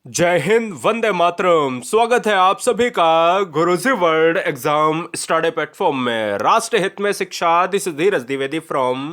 जय हिंद, वंदे मातरम। स्वागत है आप सभी का गुरुजी वर्ल्ड एग्जाम स्टडी प्लेटफॉर्म में। राष्ट्र हित में शिक्षा, this is Dheeraj Dwivedi from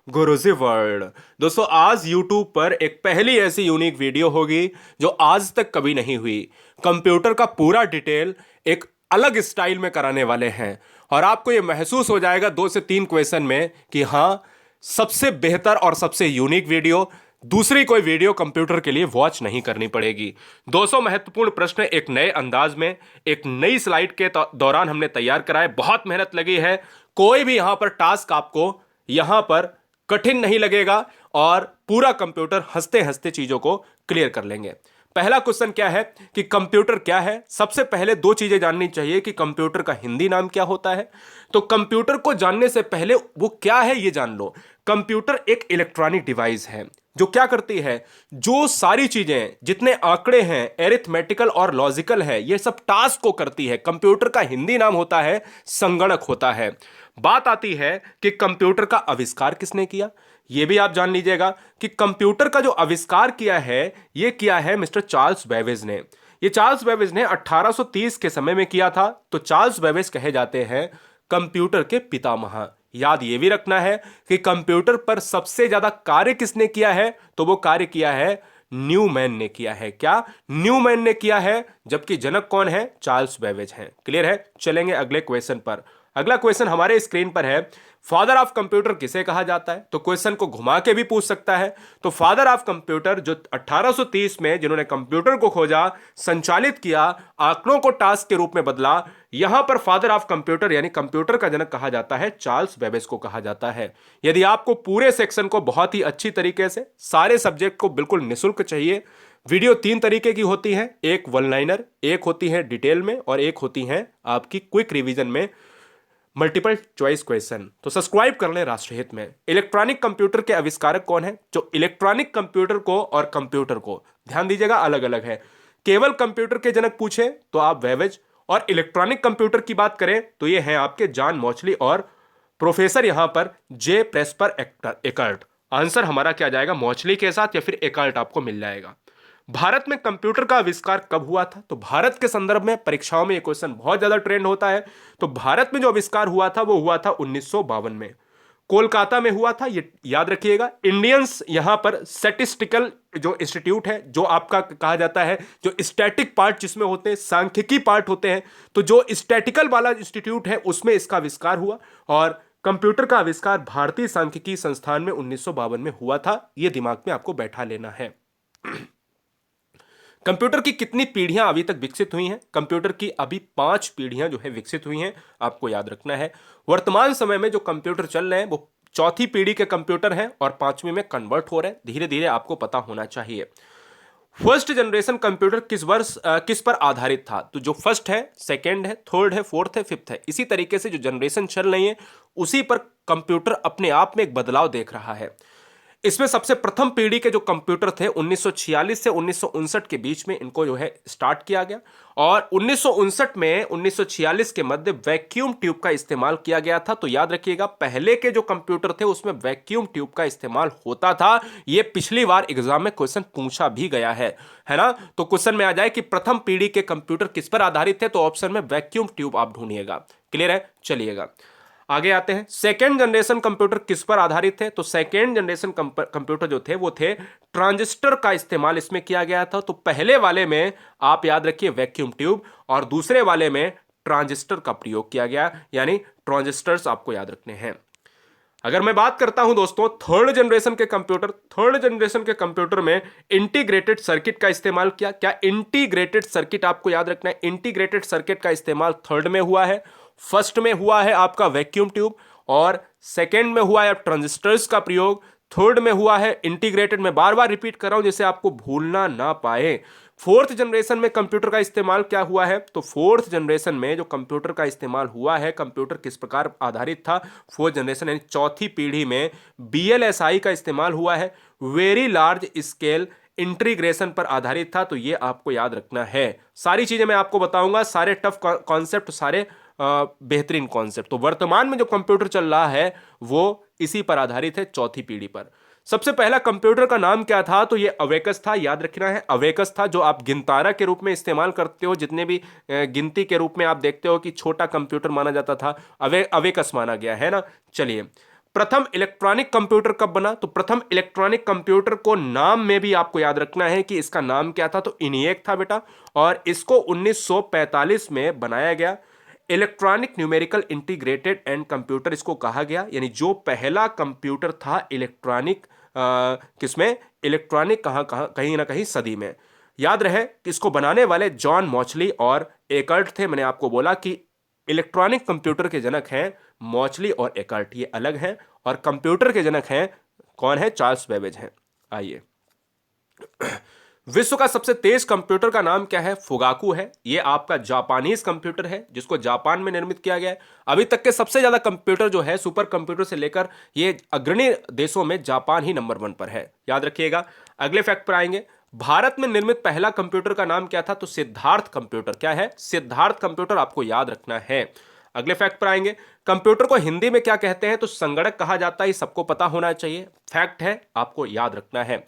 Guruji world. दोस्तों, आज यूट्यूब पर एक पहली ऐसी यूनिक वीडियो होगी जो आज तक कभी नहीं हुई। कंप्यूटर का पूरा डिटेल एक अलग स्टाइल में कराने वाले हैं और आपको यह महसूस हो जाएगा 2 से 3 क्वेश्चन में कि हाँ, सबसे बेहतर और सबसे यूनिक वीडियो, दूसरी कोई वीडियो कंप्यूटर के लिए वॉच नहीं करनी पड़ेगी। 200 महत्वपूर्ण प्रश्न एक नए अंदाज में, एक नई स्लाइड के दौरान हमने तैयार कराए। बहुत मेहनत लगी है। कोई भी यहां पर टास्क आपको यहां पर कठिन नहीं लगेगा और पूरा कंप्यूटर हंसते हंसते चीजों को क्लियर कर लेंगे। पहला क्वेश्चन क्या है कि कंप्यूटर क्या है। सबसे पहले 2 चीजें जाननी चाहिए कि कंप्यूटर का हिंदी नाम क्या होता है। तो कंप्यूटर को जानने से पहले वो क्या है ये जान लो। कंप्यूटर एक इलेक्ट्रॉनिक डिवाइस है जो क्या करती है, जो सारी चीजें, जितने आंकड़े हैं, एरिथमेटिकल और लॉजिकल है, ये सब टास्क को करती है। कंप्यूटर का हिंदी नाम होता है संगणक होता है। बात आती है कि कंप्यूटर का आविष्कार किसने किया, यह भी आप जान लीजिएगा कि कंप्यूटर का जो आविष्कार किया है यह किया है मिस्टर चार्ल्स बेबेज ने। यह चार्ल्स बेबेज ने 1830 के समय में किया था। तो चार्ल्स बेबेज कहे जाते हैं कंप्यूटर के पितामह। याद ये भी रखना है कि कंप्यूटर पर सबसे ज्यादा कार्य किसने किया है, तो वो कार्य किया है न्यूमैन ने किया है। क्या न्यूमैन ने किया है, जबकि जनक कौन है, चार्ल्स बेबेज हैं। क्लियर है। चलेंगे अगले क्वेश्चन पर। अगला क्वेश्चन हमारे स्क्रीन पर है, फादर ऑफ कंप्यूटर किसे कहा जाता है। तो क्वेश्चन को घुमा के भी पूछ सकता है। तो फादर ऑफ कंप्यूटर, जो 1830 में जिन्होंने कंप्यूटर को खोजा, संचालित किया, आंकड़ों को टास्क के रूप में बदला, यहां पर फादर ऑफ कंप्यूटर यानी कंप्यूटर का जनक कहा जाता है, चार्ल्स बेबेज को कहा जाता है। यदि आपको पूरे सेक्शन को बहुत ही अच्छी तरीके से, सारे सब्जेक्ट को बिल्कुल निःशुल्क चाहिए, वीडियो 3 तरीके की होती है। एक वन लाइनर, एक होती है डिटेल में और एक होती है आपकी क्विक रिवीजन में मल्टीपल चॉइस क्वेश्चन। तो सब्सक्राइब कर लें राष्ट्रहित में। इलेक्ट्रॉनिक कंप्यूटर के आविष्कारक कौन है। जो इलेक्ट्रॉनिक कंप्यूटर को और कंप्यूटर को, ध्यान दीजिएगा, अलग अलग है। केवल कंप्यूटर के जनक पूछे तो आप बेबेज, और इलेक्ट्रॉनिक कंप्यूटर की बात करें तो ये हैं आपके जॉन मॉचली और प्रोफेसर यहां पर जे प्रेस्पर एकर्ट। आंसर हमारा क्या जाएगा, मॉचली के साथ या फिर एकर्ट आपको मिल जाएगा। भारत में कंप्यूटर का आविष्कार कब हुआ था। तो भारत के संदर्भ में परीक्षाओं में यह क्वेश्चन बहुत ज्यादा ट्रेंड होता है। तो भारत में जो आविष्कार हुआ था वो हुआ था 1952 में, कोलकाता में हुआ था, ये याद रखिएगा। इंडियंस यहां पर स्टैटिस्टिकल जो इंस्टीट्यूट है, जो आपका कहा जाता है, जो स्टैटिक पार्ट जिसमें होते हैं, सांख्यिकी पार्ट होते हैं, तो जो स्टैटिकल वाला इंस्टीट्यूट है उसमें इसका आविष्कार हुआ। और कंप्यूटर का आविष्कार भारतीय सांख्यिकी संस्थान में 1952 में हुआ था। यह दिमाग में आपको बैठा लेना है। कंप्यूटर की कितनी पीढ़ियां अभी तक विकसित हुई हैं। कंप्यूटर की अभी 5 पीढ़ियां जो है विकसित हुई हैं, आपको याद रखना है। वर्तमान समय में जो कंप्यूटर चल रहे हैं वो 4थी पीढ़ी के कंप्यूटर हैं और 5वीं में कन्वर्ट हो रहे हैं। धीरे धीरे आपको पता होना चाहिए। फर्स्ट जनरेशन कंप्यूटर किस पर आधारित था। तो जो फर्स्ट है, सेकेंड है, थर्ड है, फोर्थ है, फिफ्थ है, इसी तरीके से जो जनरेशन चल रही है उसी पर कंप्यूटर अपने आप में एक बदलाव देख रहा है। इसमें सबसे प्रथम पीढ़ी के जो कंप्यूटर थे 1946 से 1959 के बीच में इनको जो है स्टार्ट किया गया। और 1959 में 1946 के मध्य वैक्यूम ट्यूब का इस्तेमाल किया गया था। तो याद रखिएगा, पहले के जो कंप्यूटर थे उसमें वैक्यूम ट्यूब का इस्तेमाल होता था। यह पिछली बार एग्जाम में क्वेश्चन पूछा भी गया है ना। तो क्वेश्चन में आ जाए कि प्रथम पीढ़ी के कंप्यूटर किस पर आधारित थे, तो ऑप्शन में वैक्यूम ट्यूब आप ढूंढिएगा। क्लियर है। चलिएगा आगे आते हैं। सेकेंड जनरेशन कंप्यूटर किस पर आधारित थे। तो सेकेंड जनरेशन कंप्यूटर जो थे वो थे ट्रांजिस्टर का इस्तेमाल इसमें किया गया था। तो पहले वाले में आप याद रखिए वैक्यूम ट्यूब और दूसरे वाले में ट्रांजिस्टर का प्रयोग किया गया, यानी ट्रांजिस्टर्स आपको याद रखने हैं। अगर मैं बात करता हूं दोस्तों थर्ड जनरेशन के कंप्यूटर में इंटीग्रेटेड सर्किट का इस्तेमाल किया। क्या इंटीग्रेटेड सर्किट आपको याद रखना है। इंटीग्रेटेड सर्किट का इस्तेमाल थर्ड में हुआ है, फर्स्ट में हुआ है आपका वैक्यूम ट्यूब, और सेकेंड में हुआ है ट्रांजिस्टर्स का प्रयोग, थर्ड में हुआ है इंटीग्रेटेड। में बार बार रिपीट कर रहा हूं जैसे आपको भूलना ना पाए। फोर्थ जनरेशन में कंप्यूटर का इस्तेमाल क्या हुआ है। तो फोर्थ जनरेशन में जो कंप्यूटर का इस्तेमाल हुआ है, कंप्यूटर किस प्रकार आधारित था। फोर्थ जनरेशन यानी 4थी पीढ़ी में बीएलएसआई का इस्तेमाल हुआ है, वेरी लार्ज स्केल इंटीग्रेशन पर आधारित था। तो ये आपको याद रखना है। सारी चीजें मैं आपको बताऊंगा, सारे टफ कॉन्सेप्ट, सारे बेहतरीन कॉन्सेप्ट। तो वर्तमान में जो कंप्यूटर चल रहा है वो इसी पर आधारित है, 4थी पीढ़ी पर। सबसे पहला कंप्यूटर का नाम क्या था? तो ये अवेकस था, याद रखना है, अवेकस था, जो आप गिनतारा के रूप में इस्तेमाल करते हो, जितने भी गिनती के रूप में आप देखते हो कि छोटा कंप्यूटर माना जाता था, अवेकस माना गया है ना। चलिए, प्रथम इलेक्ट्रॉनिक कंप्यूटर कब बना? तो प्रथम इलेक्ट्रॉनिक कंप्यूटर को नाम में भी आपको याद रखना है कि इसका नाम क्या था, तो इनिएक था बेटा, और इसको 1945 में बनाया गया। Electronic numerical integrated and computer इसको कहा गया, यानी जो पहला कंप्यूटर था इलेक्ट्रॉनिक, किसमें? इलेक्ट्रॉनिक, कहां कहां, कहीं ना कहीं सदी में। याद रहे कि इसको बनाने वाले जॉन मॉचली और एकर्ट थे। मैंने आपको बोला कि इलेक्ट्रॉनिक कंप्यूटर के जनक हैं मॉचली और एकर्ट, ये अलग हैं, और कंप्यूटर के जनक हैं कौन है? चार्ल्स बेबेज हैं। आइए, विश्व का सबसे तेज कंप्यूटर का नाम क्या है? फुगाकू है। ये आपका जापानीज कंप्यूटर है जिसको जापान में निर्मित किया गया है। अभी तक के सबसे ज्यादा कंप्यूटर जो है, सुपर कंप्यूटर से लेकर, ये अग्रणी देशों में जापान ही नंबर 1 पर है, याद रखिएगा। अगले फैक्ट पर आएंगे। भारत में निर्मित पहला कंप्यूटर का नाम क्या था? तो सिद्धार्थ कंप्यूटर। क्या है? सिद्धार्थ कंप्यूटर, आपको याद रखना है। अगले फैक्ट पर आएंगे। कंप्यूटर को हिंदी में क्या कहते हैं? तो संगणक कहा जाता है, सबको पता होना चाहिए, फैक्ट है, आपको याद रखना है।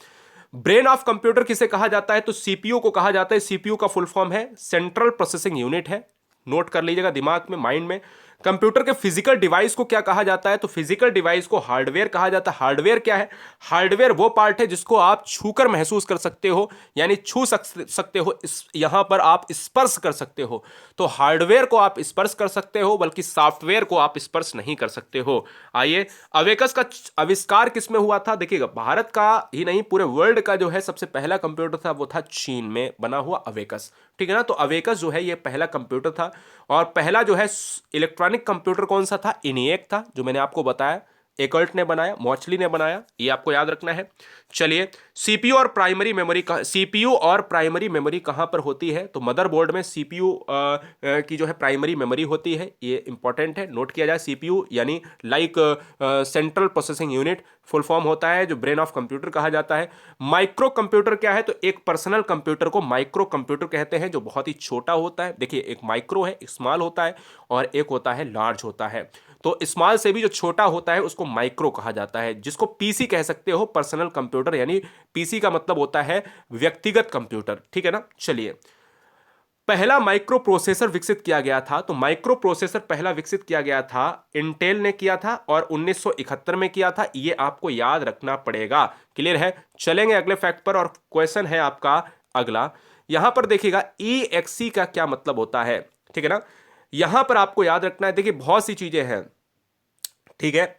ब्रेन ऑफ कंप्यूटर किसे कहा जाता है? तो सीपीयू को कहा जाता है। सीपीयू का फुल फॉर्म है सेंट्रल प्रोसेसिंग यूनिट है, नोट कर लीजिएगा दिमाग में, माइंड में। कंप्यूटर के फिजिकल डिवाइस को क्या कहा जाता है? तो फिजिकल डिवाइस को हार्डवेयर कहा जाता है। हार्डवेयर क्या है? हार्डवेयर वो पार्ट है जिसको आप छूकर महसूस कर सकते हो, यानी छू सकते हो, यहां पर आप स्पर्श कर सकते हो। तो हार्डवेयर को आप स्पर्श कर सकते हो, बल्कि सॉफ्टवेयर को आप स्पर्श नहीं कर सकते हो। आइए, अवेकस का आविष्कार किसमें हुआ था? देखिएगा, भारत का ही नहीं, पूरे वर्ल्ड का जो है सबसे पहला कंप्यूटर था वो था चीन में बना हुआ अवेकस, ठीक है ना। तो अवेकस जो है ये पहला कंप्यूटर था, और पहला जो है इलेक्ट्रॉनिक कंप्यूटर कौन सा था? इनिएक था, जो मैंने आपको बताया, एकर्ट ने बनाया, मॉचली ने बनाया, ये आपको याद रखना है। चलिए, सीपीयू और प्राइमरी मेमोरी का, सीपीयू और प्राइमरी मेमोरी कहां पर होती है? तो मदरबोर्ड में सीपीयू की जो है प्राइमरी मेमोरी होती है, ये इंपॉर्टेंट है, नोट किया जाए। सीपीयू यानी like central processing unit full form होता है, जो ब्रेन ऑफ कंप्यूटर कहा जाता है। माइक्रो कंप्यूटर क्या है? तो एक पर्सनल कंप्यूटर को माइक्रो कंप्यूटर कहते हैं, जो बहुत ही छोटा होता है। देखिए, एक माइक्रो है, एक स्मॉल होता है, और एक होता है लार्ज होता है। तो स्मॉल से भी जो छोटा होता है उसको माइक्रो कहा जाता है, जिसको पीसी कह सकते हो, पर्सनल कंप्यूटर, यानी पीसी का मतलब होता है व्यक्तिगत कंप्यूटर, ठीक है ना। चलिए, पहला माइक्रो प्रोसेसर विकसित किया गया था, तो माइक्रो प्रोसेसर पहला विकसित किया गया था इंटेल ने किया था, और 1971 में किया था, ये आपको याद रखना पड़ेगा। क्लियर है? चलेंगे अगले फैक्ट पर, और क्वेश्चन है आपका अगला। यहां पर देखिएगा, EXE का क्या मतलब होता है, ठीक है ना। यहां पर आपको याद रखना है, देखिए बहुत सी चीजें हैं, ठीक है,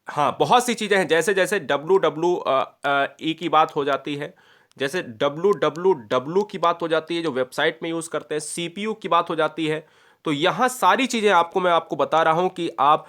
हाँ बहुत सी चीजें हैं, जैसे जैसे WWE की बात हो जाती है, जैसे WWW की बात हो जाती है जो वेबसाइट में यूज करते हैं, CPU की बात हो जाती है। तो यहां सारी चीजें मैं आपको बता रहा हूं कि आप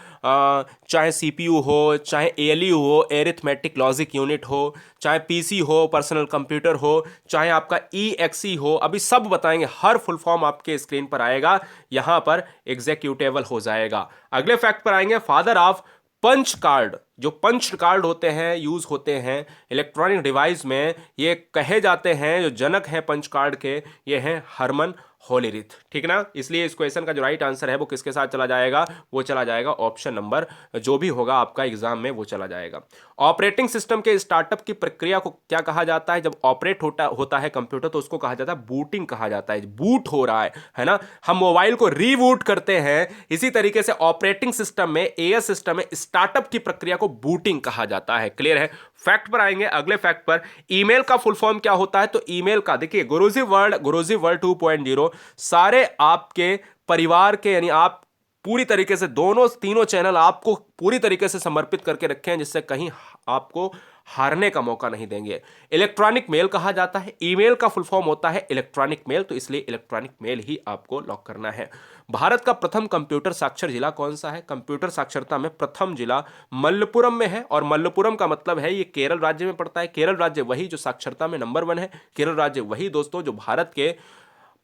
चाहे CPU हो, चाहे ALU हो, एरिथमेटिक लॉजिक यूनिट हो, चाहे PC हो, पर्सनल कंप्यूटर हो, चाहे आपका EXE हो, अभी सब बताएंगे, हर फुल फॉर्म आपके स्क्रीन पर आएगा, यहां पर एग्जीक्यूटेबल हो जाएगा। अगले फैक्ट पर आएंगे, फादर ऑफ पंच कार्ड, जो पंच कार्ड होते हैं, यूज होते हैं इलेक्ट्रॉनिक डिवाइस में, ये कहे जाते हैं, जो जनक हैं पंच कार्ड के, ये हैं हरमन होलीरिथ, ठीक ना। इसलिए इस क्वेश्चन का जो राइट आंसर है वो किसके साथ चला जाएगा? वो चला जाएगा ऑप्शन नंबर, जो भी होगा आपका एग्जाम में वो चला जाएगा। ऑपरेटिंग सिस्टम के स्टार्टअप की प्रक्रिया को क्या कहा जाता है? जब ऑपरेट होता है कंप्यूटर, तो उसको कहा जाता है बूटिंग कहा जाता है। बूट हो रहा है ना, हम मोबाइल को रीबूट करते हैं, इसी तरीके से ऑपरेटिंग सिस्टम में, AS सिस्टम में स्टार्टअप की प्रक्रिया को बूटिंग कहा जाता है। क्लियर है? फैक्ट पर आएंगे, अगले फैक्ट पर। ईमेल का फुल फॉर्म क्या होता है? तो ईमेल का, देखिए, गुरुजी वर्ल्ड 2.0 सारे आपके परिवार के, यानी आप पूरी तरीके से तीनों चैनल आपको पूरी तरीके से समर्पित करके रखे हैं, जिससे कहीं आपको हारने का मौका नहीं देंगे। इलेक्ट्रॉनिक मेल कहा जाता है, ईमेल का फुल फॉर्म होता है इलेक्ट्रॉनिक मेल, तो इसलिए इलेक्ट्रॉनिक मेल ही आपको लॉक करना है। भारत का प्रथम कंप्यूटर साक्षर जिला कौन सा है? कंप्यूटर साक्षरता में प्रथम जिला मल्लपुरम में है, और मल्लपुरम का मतलब है ये केरल राज्य में पड़ता है। केरल राज्य वही जो साक्षरता में नंबर 1 है, केरल राज्य वही दोस्तों जो भारत के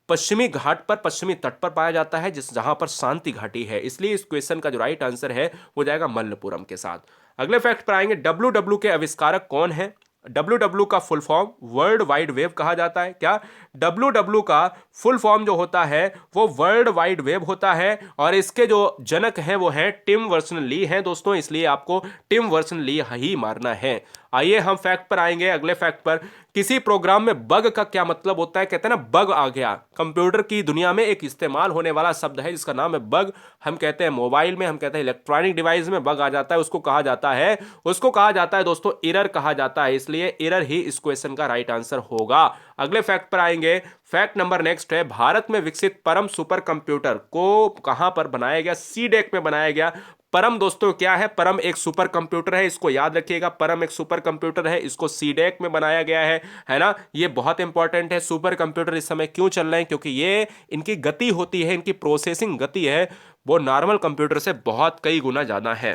पश्चिमी घाट पर, पश्चिमी तट पर पाया जाता है, जहां पर शांति घाटी है। इसलिए इस क्वेश्चन का जो राइट आंसर है वो जाएगा मल्लपुरम के साथ। अगले फैक्ट पर आएंगे, WW के आविष्कारक कौन है? WW का full form world wide web कहा जाता है। क्या? WW का फुल फॉर्म जो होता है वो वर्ल्ड वाइड वेब होता है, और इसके जो जनक हैं वो हैं टिम वर्सन ली हैं दोस्तों, इसलिए आपको टिम वर्सन ली ही मारना है। आइए हम फैक्ट पर आएंगे, अगले फैक्ट पर। किसी प्रोग्राम में बग का क्या मतलब होता है? कहते हैं ना बग आ गया। कंप्यूटर की दुनिया में एक इस्तेमाल होने वाला शब्द है जिसका नाम है बग। हम कहते हैं मोबाइल में, हम कहते हैं इलेक्ट्रॉनिक डिवाइस में बग आ जाता है, उसको कहा जाता है दोस्तों एरर कहा जाता है। इसलिए एरर ही इस क्वेश्चन का राइट आंसर होगा। अगले फैक्ट पर आएंगे। फैक्ट नंबर नेक्स्ट है, भारत में विकसित परम सुपर कंप्यूटर को कहां पर बनाया गया? सीडेक में बनाया गया। परम दोस्तों क्या है? परम एक सुपर कंप्यूटर है, इसको याद रखिएगा। परम एक सुपर कंप्यूटर है, इसको सीडेक में बनाया गया है ना। ये बहुत इंपॉर्टेंट है। सुपर कंप्यूटर इस समय क्यों चल रहे हैं? क्योंकि ये इनकी गति होती है, इनकी प्रोसेसिंग गति है वो नॉर्मल कंप्यूटर से बहुत कई गुना ज्यादा है।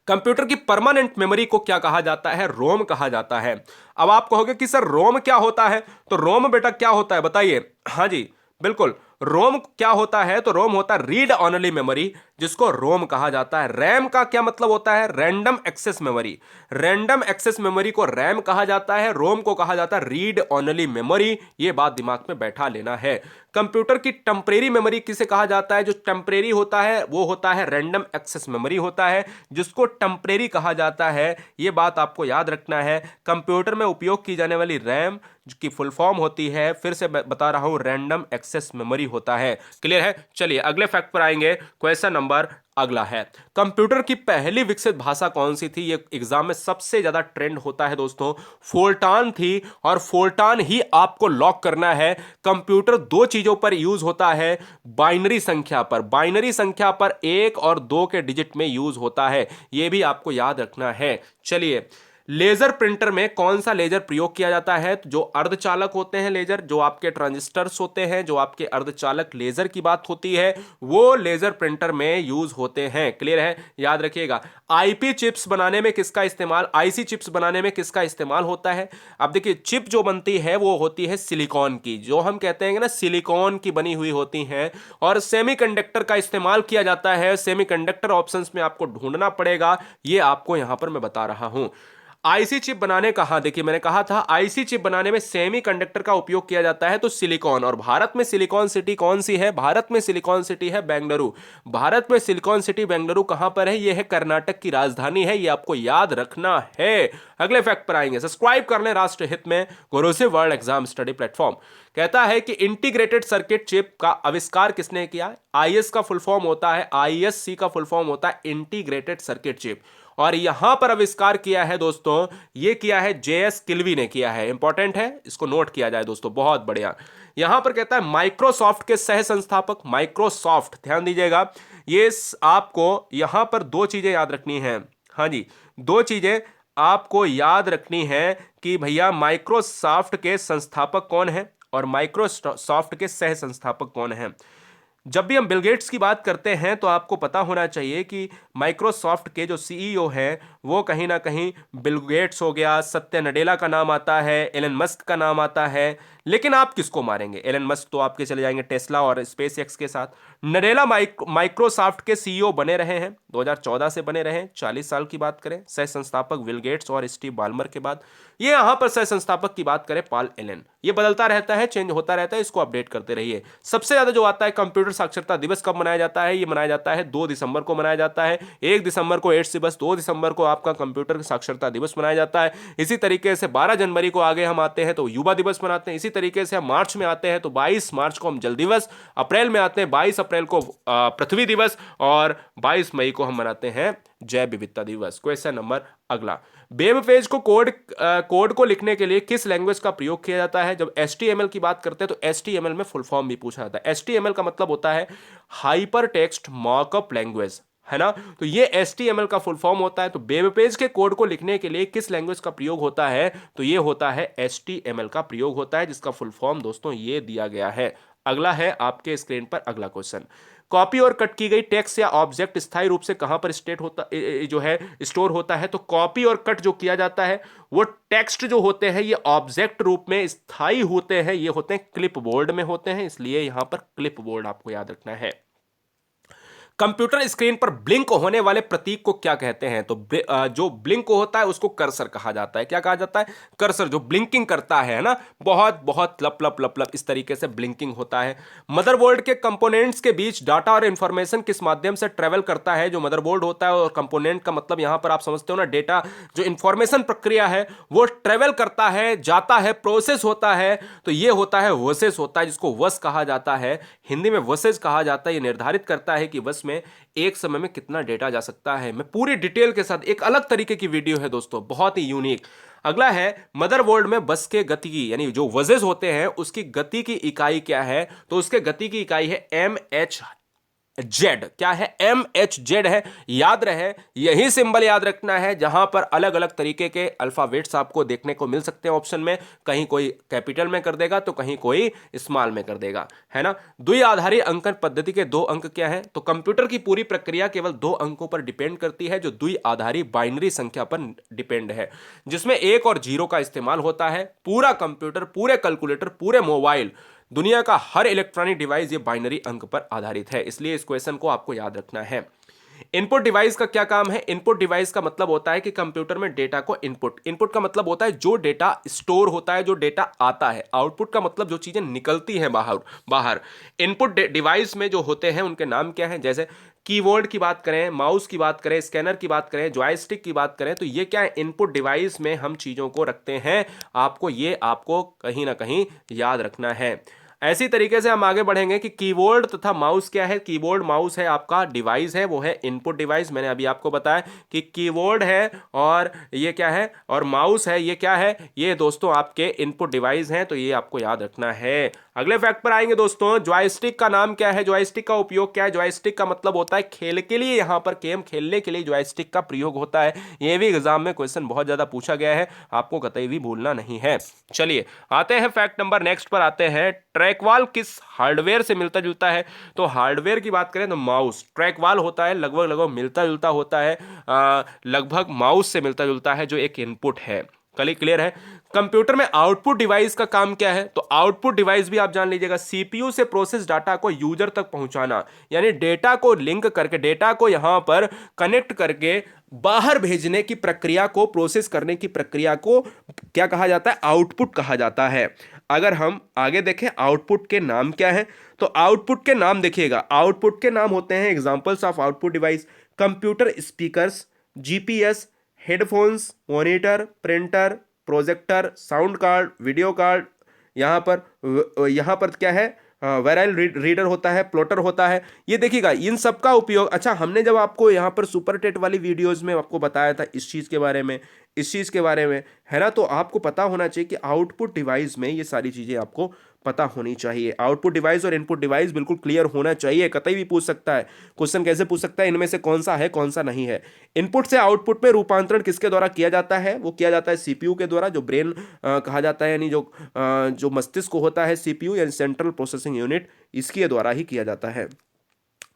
कंप्यूटर की परमानेंट मेमोरी को क्या कहा जाता है? रोम कहा जाता है। अब आप कहोगे कि सर रोम क्या होता है? तो रोम बेटा क्या होता है बताइए। हाँ जी बिल्कुल, रोम क्या होता है? तो रोम होता है रीड ऑनली मेमोरी, जिसको रोम कहा जाता है। रैम का क्या मतलब होता है? Random access memory. Random access memory को रैम कहा जाता है, रोम को कहा जाता है रीड ऑनली मेमोरी। यह बात दिमाग में बैठा लेना है। कंप्यूटर की टेम्परेरी मेमोरी किसे कहा जाता है? जो टेम्परेरी होता है वो होता है रैंडम एक्सेस मेमोरी होता है, जिसको टेम्परेरी कहा जाता है। यह बात आपको याद रखना है। कंप्यूटर में उपयोग की जाने वाली रैम की फुल फॉर्म होती है, फिर से बता रहा हूं, रैंडम एक्सेस मेमोरी होता है। क्लियर है? चलिए अगले फैक्ट पर आएंगे। क्वेश्चन नंबर अगला है, कंप्यूटर की पहली विकसित भाषा कौन सी थी? ये एग्जाम में सबसे ज्यादा ट्रेंड होता है दोस्तों। फोर्टान थी, और फोर्टान ही आपको लॉक करना है। कंप्यूटर दो चीजों पर यूज होता है, बाइनरी संख्या पर। बाइनरी संख्या पर 1 और 2 के डिजिट में यूज होता है, यह भी आपको याद रखना है। चलिए, लेजर प्रिंटर में कौन सा लेजर प्रयोग किया जाता है? तो जो अर्धचालक होते हैं लेजर, जो आपके ट्रांजिस्टर्स होते हैं, जो आपके अर्धचालक लेजर की बात होती है, वो लेजर प्रिंटर में यूज होते हैं। क्लियर है? याद रखिएगा। आईपी चिप्स बनाने में किसका इस्तेमाल, आईसी चिप्स बनाने में किसका इस्तेमाल होता है? अब देखिए, चिप जो बनती है वो होती है सिलिकॉन की, जो हम कहते हैं ना सिलिकॉन की बनी हुई होती हैं, और सेमीकंडक्टर का इस्तेमाल किया जाता है। सेमीकंडक्टर ऑप्शंस में आपको ढूंढना पड़ेगा, ये आपको यहां पर मैं बता रहा हूं। आईसी चिप बनाने का, हाँ देखिए मैंने कहा था आईसी चिप बनाने में सेमीकंडक्टर का उपयोग किया जाता है, तो सिलिकॉन। और भारत में सिलिकॉन सिटी कौन सी है? भारत में सिलिकॉन सिटी है बेंगलुरु। भारत में सिलिकॉन सिटी बेंगलुरु कहां पर है? यह है कर्नाटक की राजधानी है, यह आपको याद रखना है। अगले फैक्ट पर आएंगे। सब्सक्राइब कर लें राष्ट्र हित में गुरुजी वर्ल्ड एग्जाम स्टडी प्लेटफॉर्म। कहता है कि इंटीग्रेटेड सर्किट चिप का आविष्कार किसने किया? आईएस का फुल फॉर्म होता है, आईएससी का फुल फॉर्म होता है इंटीग्रेटेड सर्किट चिप। और यहां पर आविष्कार किया है दोस्तों, ये किया है जेएस किल्वी ने किया है। इंपॉर्टेंट है, इसको नोट किया जाए दोस्तों, बहुत बढ़िया। यहां पर कहता है माइक्रोसॉफ्ट के सह संस्थापक, माइक्रोसॉफ्ट, ध्यान दीजिएगा। ये आपको यहां पर दो चीजें याद रखनी है। हाँ जी, दो चीजें आपको याद रखनी है कि भैया माइक्रोसॉफ्ट के संस्थापक कौन है और माइक्रोसॉफ्ट के सह संस्थापक कौन है। जब भी हम बिल गेट्स की बात करते हैं तो आपको पता होना चाहिए कि माइक्रोसॉफ्ट के जो सीईओ हैं वो कहीं ना कहीं बिल गेट्स हो गया, सत्य नडेला का नाम आता है, एलन मस्क का नाम आता है। लेकिन आप किसको मारेंगे? एलन मस्क तो आपके चले जाएंगे टेस्ला और स्पेस एक्स के साथ। नडेला माइक्रोसॉफ्ट के सीईओ बने रहे हैं, 2014 से बने रहे हैं, 40 साल की बात करें। सह संस्थापक बिल गेट्स और स्टीव बाल्मर के बाद ये यहां पर सह संस्थापक की बात करें पॉल एलन। ये बदलता रहता है, चेंज होता रहता है, इसको अपडेट करते रहिए। सबसे ज्यादा जो आता है, कंप्यूटर साक्षरता दिवस कब मनाया जाता है? ये मनाया जाता है 2 दिसंबर को मनाया जाता है। 1 दिसंबर को एड्स दिवस, 2 दिसंबर को आपका कंप्यूटर साक्षरता दिवस मनाया जाता है। इसी तरीके से 12 जनवरी को आगे हम आते हैं तो युवा दिवस मनाते हैं। इसी तरीके से हम मार्च में आते हैं तो 22 मार्च को हम जल दिवस, अप्रैल में आते हैं 22 अप्रैल को पृथ्वी दिवस, और 22 मई को हम मनाते हैं जैव विविधता दिवस। क्वेश्चन नंबर अगला, वेब पेज को कोड को लिखने के लिए किस लैंग्वेज का प्रयोग किया जाता है? जब HTML की बात करते हैं तो HTML में फुल फॉर्म भी पूछा जाता है। HTML का मतलब होता है हाइपर टेक्स्ट मार्कअप लैंग्वेज, है ना। तो ये HTML का फुल फॉर्म होता है। तो वेब पेज के कोड को लिखने के लिए किस लैंग्वेज का प्रयोग होता है? तो ये होता है HTML का प्रयोग होता है, जिसका फुल फॉर्म दोस्तों ये दिया गया है। अगला है आपके स्क्रीन पर अगला क्वेश्चन, कॉपी और कट की गई टेक्स्ट या ऑब्जेक्ट स्थायी रूप से कहां पर स्टोर होता है? तो कॉपी और कट जो किया जाता है वो टेक्स्ट जो होते हैं ये ऑब्जेक्ट रूप में स्थायी होते हैं, ये होते हैं क्लिपबोर्ड में होते हैं, इसलिए यहां पर क्लिपबोर्ड आपको याद रखना है। कंप्यूटर स्क्रीन पर ब्लिंक होने वाले प्रतीक को क्या कहते हैं? तो जो ब्लिंक होता है उसको कर्सर कहा जाता है। क्या कहा जाता है? कर्सर, जो ब्लिंकिंग करता है ना, बहुत बहुत लप लप लप लप इस तरीके से ब्लिंकिंग होता है। मदरबोर्ड के कंपोनेंट्स के बीच डाटा और इंफॉर्मेशन किस माध्यम से ट्रेवल करता है? जो मदरबोर्ड होता है, और कंपोनेंट का मतलब यहां पर आप समझते हो ना, डेटा, जो इंफॉर्मेशन प्रक्रिया है वो ट्रेवल करता है, जाता है, प्रोसेस होता है, तो ये होता है वसेस होता है, जिसको वस कहा जाता है। हिंदी में वसेस कहा जाता है। ये निर्धारित करता है कि वस में एक समय में कितना डेटा जा सकता है। मैं पूरी डिटेल के साथ, एक अलग तरीके की वीडियो है दोस्तों, बहुत ही यूनिक। अगला है, मदरबोर्ड में बस के गति की, यानी जो वजेस होते हैं उसकी गति की इकाई क्या है? तो उसके गति की इकाई है MHz। क्या है? MHz है। याद रहे, यही सिंबल याद रखना है, जहां पर अलग अलग तरीके के अल्फाबेट्स आपको देखने को मिल सकते हैं ऑप्शन में। कहीं कोई कैपिटल में कर देगा तो कहीं कोई स्मॉल में कर देगा, है ना। द्विआधारी अंकन पद्धति के 2 अंक क्या है? तो कंप्यूटर की पूरी प्रक्रिया केवल 2 अंकों पर डिपेंड करती है, जो द्विआधारी बाइनरी संख्या पर डिपेंड है, जिसमें 1 और 0 का इस्तेमाल होता है। पूरा कंप्यूटर, पूरे कैलकुलेटर, पूरे मोबाइल, दुनिया का हर इलेक्ट्रॉनिक डिवाइस ये बाइनरी अंक पर आधारित है, इसलिए इस क्वेश्चन को आपको याद रखना है। इनपुट डिवाइस का क्या काम है? इनपुट डिवाइस का मतलब होता है कि कंप्यूटर में डेटा को इनपुट का मतलब होता है जो डेटा स्टोर होता है, जो डेटा आता है। आउटपुट का मतलब जो चीजें निकलती हैं बाहर बाहर। इनपुट डिवाइस में जो होते हैं उनके नाम क्या हैं? जैसे कीबोर्ड की बात करें, माउस की बात करें, स्कैनर की बात करें, जॉयस्टिक की बात करें, तो ये क्या है? इनपुट डिवाइस में हम चीजों को रखते हैं। आपको कहीं ना कहीं याद रखना है। ऐसी तरीके से हम आगे बढ़ेंगे कि कीबोर्ड तथा माउस क्या है? कीबोर्ड माउस है आपका डिवाइस है, वो है इनपुट डिवाइस। मैंने अभी आपको बताया कि कीबोर्ड है और ये क्या है, और माउस है, ये क्या है? ये दोस्तों आपके इनपुट डिवाइस हैं, तो ये आपको याद रखना है। अगले फैक्ट पर आएंगे दोस्तों। जॉयस्टिक का नाम क्या है? जॉयस्टिक का उपयोग क्या है? जॉयस्टिक का मतलब होता है खेल के लिए, यहां पर गेम खेलने के लिए जॉयस्टिक का प्रयोग होता है। ये भी एग्जाम में क्वेश्चन बहुत ज्यादा पूछा गया है, आपको कतई भी भूलना नहीं है। चलिए आते हैं फैक्ट नंबर नेक्स्ट पर आते हैं। ट्रैकवाल किस हार्डवेयर से मिलता जुलता है? तो हार्डवेयर की बात करें तो माउस। ट्रैकवाल होता है लगभग लगभग मिलता जुलता होता है, लगभग माउस से मिलता जुलता है, जो एक इनपुट है। कल क्लियर है। कंप्यूटर में आउटपुट डिवाइस का काम क्या है? तो आउटपुट डिवाइस भी आप जान लीजिएगा, सीपीयू से प्रोसेस डाटा को यूजर तक पहुंचाना, यानी डेटा को लिंक करके, डेटा को यहां पर कनेक्ट करके बाहर भेजने की प्रक्रिया को, प्रोसेस करने की प्रक्रिया को क्या कहा जाता है? आउटपुट कहा जाता है। अगर हम आगे देखें आउटपुट के नाम क्या है, तो आउटपुट के नाम देखिएगा, आउटपुट के नाम होते हैं, examples of output device, computer speakers, GPS, headphones, monitor, printer, projector, sound card, video card, यहाँ पर क्या है? वायरल रीडर होता है, प्लॉटर होता है। ये देखिएगा इन सब का उपयोग। अच्छा, हमने जब आपको यहाँ पर सुपर टेट वाली वीडियोस में आपको बताया था इस चीज़ के बारे में, इस चीज़ के बारे में, है ना, तो आपको पता होना चाहिए कि आउटपुट डिवाइस में ये सारी चीज़ें आपको पता होनी चाहिए। आउटपुट डिवाइस और इनपुट डिवाइस बिल्कुल क्लियर होना चाहिए। कतई भी पूछ सकता है क्वेश्चन, कैसे पूछ सकता है? इनमें से कौन सा है, कौन सा नहीं है। इनपुट से आउटपुट में रूपांतरण किसके द्वारा किया जाता है? वो किया जाता है सीपीयू के द्वारा, जो ब्रेन कहा जाता है, यानी जो मस्तिष्क होता है, सीपीयू यानी सेंट्रल प्रोसेसिंग यूनिट, इसके द्वारा ही किया जाता है।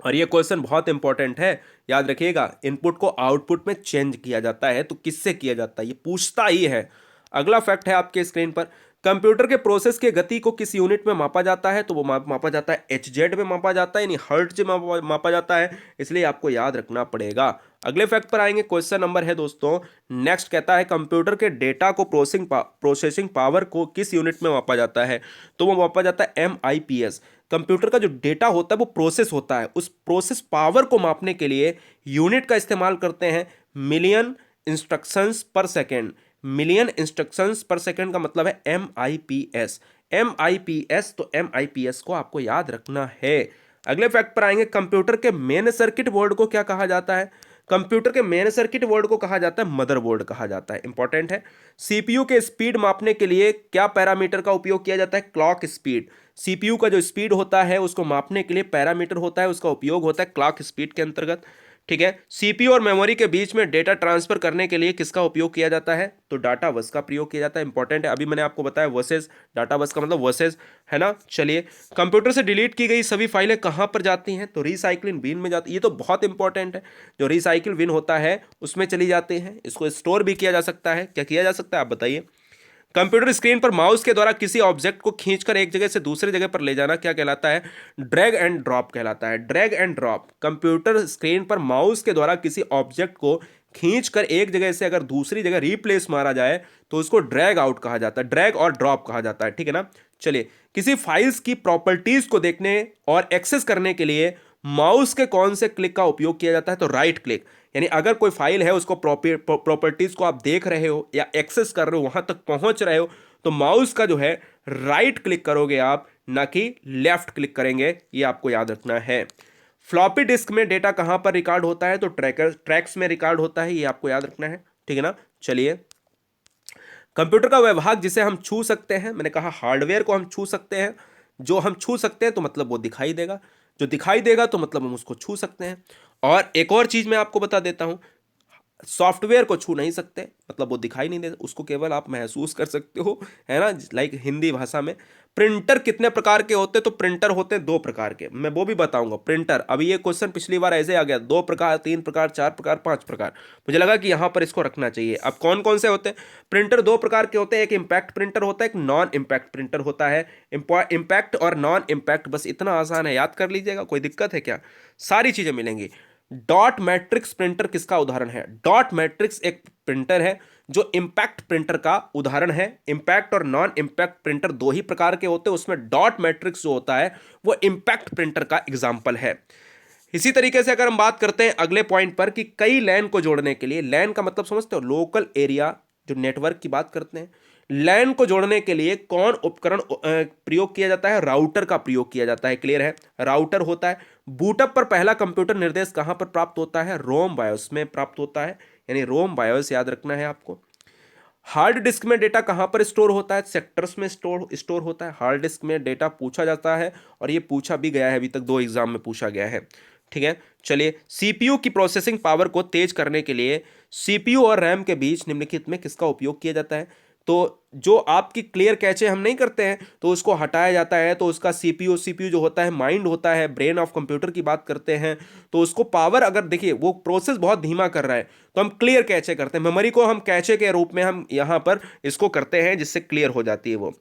और ये क्वेश्चन बहुत इंपॉर्टेंट है, याद रखिएगा। इनपुट को आउटपुट में चेंज किया जाता है, तो किससे किया जाता है? ये पूछता ही है। अगला फैक्ट है आपके स्क्रीन पर। कंप्यूटर के प्रोसेस के गति को किस यूनिट में मापा जाता है? तो वो मापा जाता है एचजेड में मापा जाता है, यानी हर्ट्ज में मापा जाता है, इसलिए आपको याद रखना पड़ेगा। अगले फैक्ट पर आएंगे। क्वेश्चन नंबर है दोस्तों नेक्स्ट, कहता है कंप्यूटर के डेटा को प्रोसेसिंग पावर को किस यूनिट में मापा जाता है? तो वो मापा जाता है MIPS। कंप्यूटर का जो डेटा होता है वो प्रोसेस होता है, उस प्रोसेस पावर को मापने के लिए यूनिट का इस्तेमाल करते हैं मिलियन इंस्ट्रक्शंस पर सेकेंड। मिलियन इंस्ट्रक्शंस पर सेकेंड का मतलब है MIPS। MIPS, तो MIPS को आपको याद रखना है। अगले फैक्ट पर आएंगे। कंप्यूटर के मेन सर्किट बोर्ड को क्या कहा जाता है? कंप्यूटर के मेन सर्किट बोर्ड को कहा जाता है मदरबोर्ड कहा जाता है। इंपॉर्टेंट है। सीपीयू के स्पीड मापने के लिए क्या पैरामीटर का उपयोग किया जाता है? Clock speed. सीपीयू का जो स्पीड होता है उसको मापने के लिए पैरामीटर होता है, उसका उपयोग होता है क्लॉक स्पीड के अंतर्गत। ठीक है। सीपीयू और मेमोरी के बीच में डेटा ट्रांसफर करने के लिए किसका उपयोग किया जाता है? तो डाटा बस का प्रयोग किया जाता है। इंपॉर्टेंट है, अभी मैंने आपको बताया वर्सेस, डाटा बस का मतलब वर्सेस, है ना। चलिए, कंप्यूटर से डिलीट की गई सभी फाइलें कहां पर जाती हैं? तो रिसाइकलिंग बिन में जाती है। ये तो बहुत इंपॉर्टेंट है, जो रिसाइकिल बिन होता है उसमें चली जाती हैं। इसको स्टोर भी किया जा सकता है। क्या किया जा सकता है आप बताइए? कंप्यूटर स्क्रीन पर माउस के द्वारा किसी ऑब्जेक्ट को खींचकर एक जगह से दूसरी जगह पर ले जाना क्या कहलाता है? ड्रैग एंड ड्रॉप कहलाता है। Drag and drop, computer screen पर माउस के द्वारा किसी ऑब्जेक्ट को खींचकर एक जगह से अगर दूसरी जगह रिप्लेस मारा जाए तो उसको ड्रैग आउट कहा जाता है, ड्रैग और ड्रॉप कहा जाता है, ठीक है ना। चलिए, किसी फाइल्स की प्रॉपर्टीज को देखने और एक्सेस करने के लिए माउस के कौन से क्लिक का उपयोग किया जाता है? तो राइट क्लिक। यानी अगर कोई फाइल है, उसको प्रॉपर्टीज को आप देख रहे हो या एक्सेस कर रहे हो, वहां तक पहुंच रहे हो, तो माउस का जो है राइट क्लिक करोगे आप, ना कि लेफ्ट क्लिक करेंगे, ये आपको याद रखना है। फ्लॉपी डिस्क में डेटा कहां पर रिकॉर्ड होता है? तो ट्रैक्स में रिकॉर्ड होता है, ये आपको याद रखना है, ठीक है ना। चलिए, कंप्यूटर का वह भाग जिसे हम छू सकते हैं, मैंने कहा हार्डवेयर को हम छू सकते हैं। जो हम छू सकते हैं तो मतलब वो दिखाई देगा, जो दिखाई देगा तो मतलब हम उसको छू सकते हैं। और एक और चीज मैं आपको बता देता हूं, सॉफ्टवेयर को छू नहीं सकते, मतलब वो दिखाई नहीं देता, उसको केवल आप महसूस कर सकते हो, है ना। लाइक हिंदी भाषा में प्रिंटर कितने प्रकार के होते हैं? तो प्रिंटर होते हैं 2 प्रकार के, मैं वो भी बताऊंगा। प्रिंटर, अभी ये क्वेश्चन पिछली बार ऐसे आ गया, 2 प्रकार, 3 प्रकार, 4 प्रकार, 5 प्रकार, मुझे लगा कि यहां पर इसको रखना चाहिए। अब कौन कौन से होते हैं प्रिंटर? 2 प्रकार के होते हैं, एक इम्पैक्ट प्रिंटर होता है, एक नॉन इम्पैक्ट प्रिंटर होता है। इम्पैक्ट और नॉन इम्पैक्ट, बस इतना आसान है, याद कर लीजिएगा, कोई दिक्कत है क्या? सारी चीजें मिलेंगी। डॉट मैट्रिक्स प्रिंटर किसका उदाहरण है? डॉट मैट्रिक्स एक प्रिंटर है जो इंपैक्ट प्रिंटर का उदाहरण है। इंपैक्ट और नॉन इंपैक्ट प्रिंटर 2 ही प्रकार के होते हैं, उसमें डॉट मैट्रिक्स जो होता है वो इंपैक्ट प्रिंटर का एग्जाम्पल है। इसी तरीके से अगर हम बात करते हैं अगले पॉइंट पर कि कई लैन को जोड़ने के लिए, लैन का मतलब समझते हो, लोकल एरिया जो नेटवर्क की बात करते हैं, लैन को जोड़ने के लिए कौन उपकरण प्रयोग किया जाता है? राउटर का प्रयोग किया जाता है, क्लियर है, राउटर होता है। बूटअप पर पहला कंप्यूटर निर्देश कहां पर प्राप्त होता है? रोम बायोस में प्राप्त होता है, यानी रोम बायोस याद रखना है आपको। हार्ड डिस्क में डेटा कहां पर स्टोर होता है? सेक्टर्स में स्टोर होता है। हार्ड डिस्क में डेटा पूछा जाता है, और ये पूछा भी गया है, अभी तक 2 एग्जाम में पूछा गया है, ठीक है। चलिए, सीपीयू की प्रोसेसिंग पावर को तेज करने के लिए सीपीयू और रैम के बीच निम्नलिखित में किसका उपयोग किया जाता है? तो जो आपकी क्लियर कैचे हम नहीं करते हैं तो उसको हटाया जाता है, तो उसका सीपीयू जो होता है, माइंड होता है, ब्रेन ऑफ कंप्यूटर की बात करते हैं, तो उसको पावर, अगर देखिए वो प्रोसेस बहुत धीमा कर रहा है तो हम क्लियर कैचे करते हैं, मेमोरी को हम कैचे के रूप में हम यहां पर इसको करते हैं, जिससे क्लियर हो जाती है वो।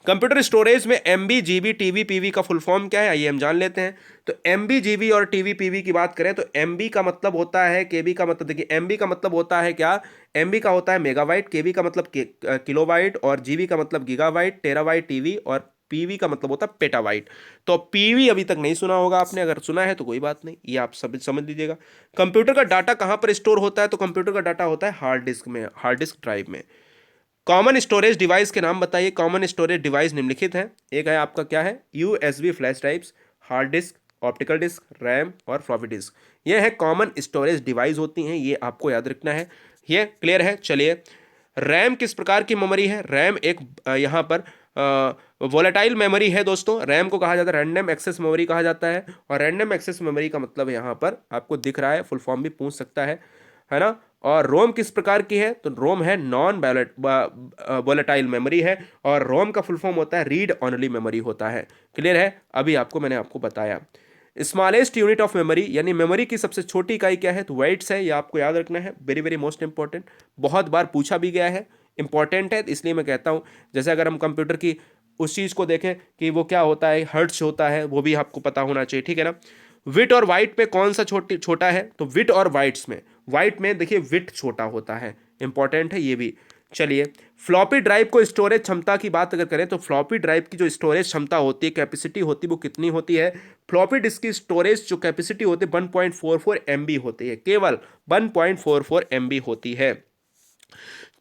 कंप्यूटर स्टोरेज में एमबी, जीबी, टीबी, पीवी का फुल फॉर्म क्या है, आइए हम जान लेते हैं। तो एमबी, जीबी और टीबी, पीवी की बात करें तो एमबी का मतलब होता है, केबी का मतलब, देखिए एमबी का मतलब होता है क्या, एमबी का होता है मेगाबाइट, केबी का मतलब किलोबाइट, और जीबी का मतलब गीगाबाइट, टेराबाइट टीवी, और पीवी का मतलब होता है पेटाबाइट। तो पीवी अभी तक नहीं सुना होगा आपने, अगर सुना है तो कोई बात नहीं, ये आप सब समझ लीजिएगा। कंप्यूटर का डाटा कहां पर स्टोर होता है? तो कंप्यूटर का डाटा होता है हार्ड डिस्क में, हार्ड डिस्क ड्राइव में। कॉमन स्टोरेज डिवाइस के नाम बताइए। कॉमन स्टोरेज डिवाइस निम्नलिखित है, एक है आपका क्या है, USB flash drives, hard disk, optical disk, RAM और फ्लॉपी डिस्क, ये है कॉमन स्टोरेज डिवाइस होती हैं, ये आपको याद रखना है, ये क्लियर है। चलिए, रैम किस प्रकार की मेमोरी है? रैम एक यहाँ पर वोलेटाइल मेमोरी है दोस्तों। रैम को कहा जाता है रैंडम एक्सेस मेमोरी कहा जाता है, और रैंडम एक्सेस मेमोरी का मतलब यहाँ पर आपको दिख रहा है, फुल फॉर्म भी पूछ सकता है ना। और रोम किस प्रकार की है? तो रोम है नॉन वोलेटाइल मेमोरी है, और रोम का फुल फॉर्म होता है रीड ऑनली मेमोरी होता है, क्लियर है। अभी मैंने आपको बताया। स्मॉलेस्ट यूनिट ऑफ मेमोरी, यानी मेमोरी की सबसे छोटी इकाई क्या है? तो वाइट्स है, ये आपको याद रखना है, वेरी वेरी मोस्ट इंपॉर्टेंट, बहुत बार पूछा भी गया है, इंपॉर्टेंट है, इसलिए मैं कहता हूँ। जैसे अगर हम कंप्यूटर की उस चीज़ को देखें कि वो क्या होता है, हर्ट्ज होता है, वो भी आपको पता होना चाहिए, ठीक है ना। विट और वाइट में कौन सा छोटा है? तो विट और वाइट्स में, वाइट में देखिए विट छोटा होता है, इंपॉर्टेंट है ये भी। चलिए, फ्लॉपी ड्राइव को स्टोरेज क्षमता की बात अगर करें तो फ्लॉपी ड्राइव की जो स्टोरेज क्षमता होती है, कैपेसिटी होती है, वो कितनी होती है? फ्लॉपी डिस्क की स्टोरेज जो कैपेसिटी होती है 1.44 MB होती है, केवल 1.44 MB होती है।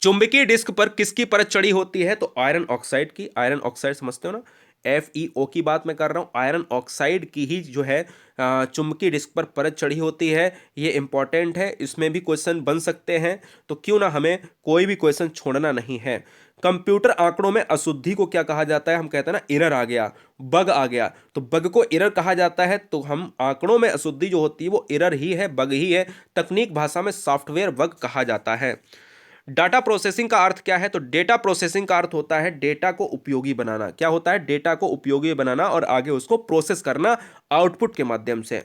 चुंबकीय डिस्क पर किसकी परत चढ़ी होती है? तो आयरन ऑक्साइड की। आयरन ऑक्साइड समझते हो ना, FeO की बात मैं कर रहा हूँ, आयरन ऑक्साइड की ही जो है चुंबकीय डिस्क पर परत चढ़ी होती है, ये इंपॉर्टेंट है, इसमें भी क्वेश्चन बन सकते हैं, तो क्यों ना हमें कोई भी क्वेश्चन छोड़ना नहीं है। कंप्यूटर आंकड़ों में अशुद्धि को क्या कहा जाता है? हम कहते हैं ना एरर आ गया, बग आ गया, तो बग को एरर कहा जाता है, तो हम आंकड़ों में अशुद्धि जो होती है वो एरर ही है, बग ही है, तकनीक भाषा में सॉफ्टवेयर बग कहा जाता है। डाटा प्रोसेसिंग का अर्थ क्या है? तो डेटा प्रोसेसिंग का अर्थ होता है डेटा को उपयोगी बनाना। क्या होता है? डेटा को उपयोगी बनाना और आगे उसको प्रोसेस करना आउटपुट के माध्यम से।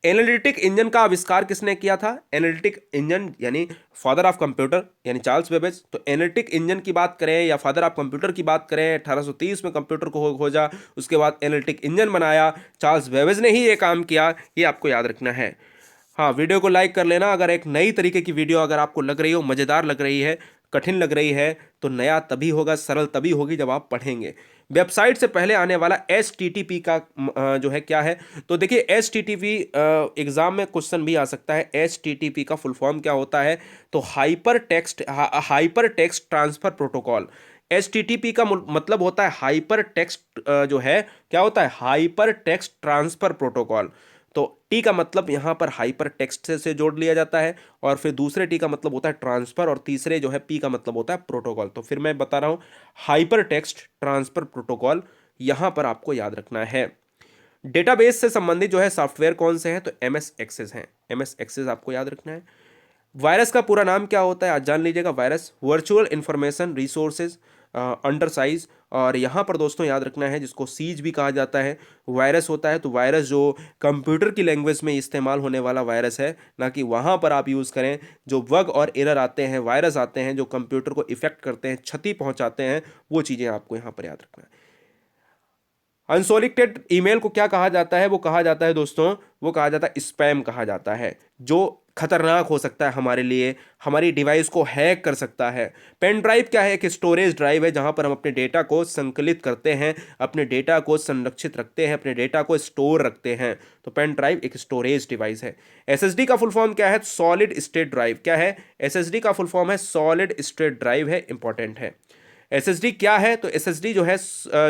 एनालिटिक इंजन का आविष्कार किसने किया था? एनालिटिक इंजन यानी फादर ऑफ कंप्यूटर यानी चार्ल्स बेबेज। तो एनालिटिक इंजन की बात करें या फादर ऑफ कंप्यूटर की बात करें, 1830 में कंप्यूटर को खोजा, उसके बाद एनालिटिक इंजन बनाया, चार्ल्स बेबेज ने ही ये काम किया, ये आपको याद रखना है। हाँ, वीडियो को लाइक कर लेना अगर एक नई तरीके की वीडियो अगर आपको लग रही हो, मज़ेदार लग रही है, कठिन लग रही है, तो नया तभी होगा, सरल तभी होगी जब आप पढ़ेंगे। वेबसाइट से पहले आने वाला HTTP का जो है क्या है? तो देखिए HTTP एग्जाम में क्वेश्चन भी आ सकता है। HTTP का फुल फॉर्म क्या होता है? तो hyper text transfer protocol. HTTP का मतलब होता है हाइपर टेक्स्ट, जो है क्या होता है? Hyper text transfer protocol. तो टी का मतलब यहां पर हाइपर टेक्स्ट से जोड़ लिया जाता है, और फिर दूसरे टी का मतलब होता है ट्रांसफर, और तीसरे जो है पी का मतलब होता है प्रोटोकॉल। तो फिर मैं बता रहा हूं हाइपर टेक्स्ट ट्रांसफर प्रोटोकॉल, यहां पर आपको याद रखना है। डेटाबेस से संबंधित जो है सॉफ्टवेयर कौन से हैं? तो MS एक्सेस हैं। MS एक्सेस आपको याद रखना है। वायरस का पूरा नाम क्या होता है? आज जान लीजिएगा। Virus virtual information resources under size, और यहाँ पर दोस्तों याद रखना है जिसको सीज भी कहा जाता है, वायरस होता है। तो वायरस जो कंप्यूटर की लैंग्वेज में इस्तेमाल होने वाला वायरस है, ना कि वहाँ पर आप यूज़ करें जो बग और एरर आते हैं, वायरस आते हैं जो कंप्यूटर को इफेक्ट करते हैं, क्षति पहुँचाते हैं, वो चीज़ें आपको यहाँ पर याद रखना है। अनसॉलिसिटेड ईमेल को क्या कहा जाता है? वो कहा जाता है दोस्तों, वो कहा जाता है स्पैम कहा जाता है, जो खतरनाक हो सकता है हमारे लिए, हमारी डिवाइस को हैक कर सकता है। पेन ड्राइव क्या है? एक स्टोरेज ड्राइव है जहां पर हम अपने डेटा को संकलित करते हैं, अपने डेटा को संरक्षित रखते हैं, अपने डेटा को स्टोर रखते हैं। तो पेन ड्राइव एक स्टोरेज डिवाइस है। SSD का फुल फॉर्म क्या है? Solid state drive. क्या है? SSD का फुल फॉर्म है सॉलिड स्टेट ड्राइव है, इंपॉर्टेंट है। SSD क्या है? तो SSD जो है